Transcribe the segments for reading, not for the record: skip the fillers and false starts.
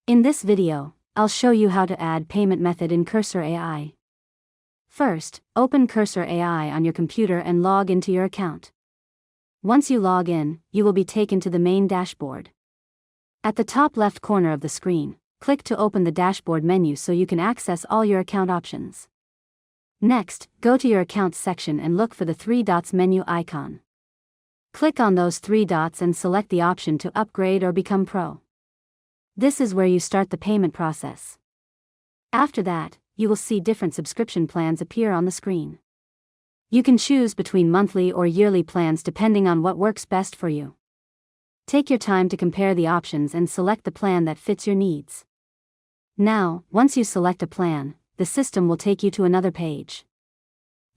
In this video, I'll show you how to add payment method in Cursor AI. First, open Cursor AI on your computer and log into your account. Once you log in, you will be taken to the main dashboard. At the top left corner of the screen, click to open the dashboard menu so you can access all your account options. Next, go to your Accounts section and look for the 3 dots menu icon. Click on those 3 dots and select the option to upgrade or become Pro. This is where you start the payment process. After that, you will see different subscription plans appear on the screen. You can choose between monthly or yearly plans depending on what works best for you. Take your time to compare the options and select the plan that fits your needs. Now, once you select a plan, the system will take you to another page.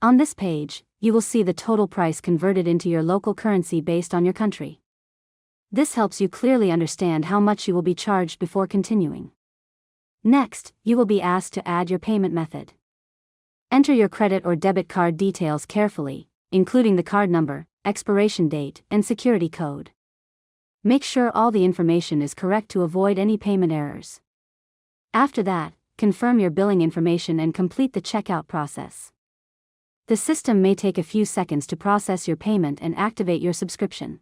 On this page, you will see the total price converted into your local currency based on your country. This helps you clearly understand how much you will be charged before continuing. Next, you will be asked to add your payment method. Enter your credit or debit card details carefully, including the card number, expiration date, and security code. Make sure all the information is correct to avoid any payment errors. After that, confirm your billing information and complete the checkout process. The system may take a few seconds to process your payment and activate your subscription.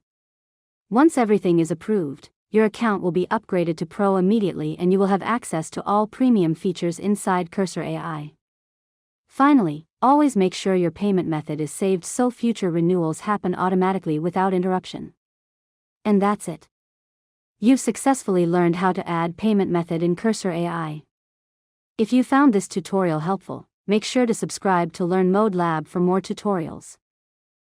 Once everything is approved, your account will be upgraded to Pro immediately and you will have access to all premium features inside Cursor AI. Finally, always make sure your payment method is saved so future renewals happen automatically without interruption. And that's it. You've successfully learned how to add payment method in Cursor AI. If you found this tutorial helpful, make sure to subscribe to Learn Mode Lab for more tutorials.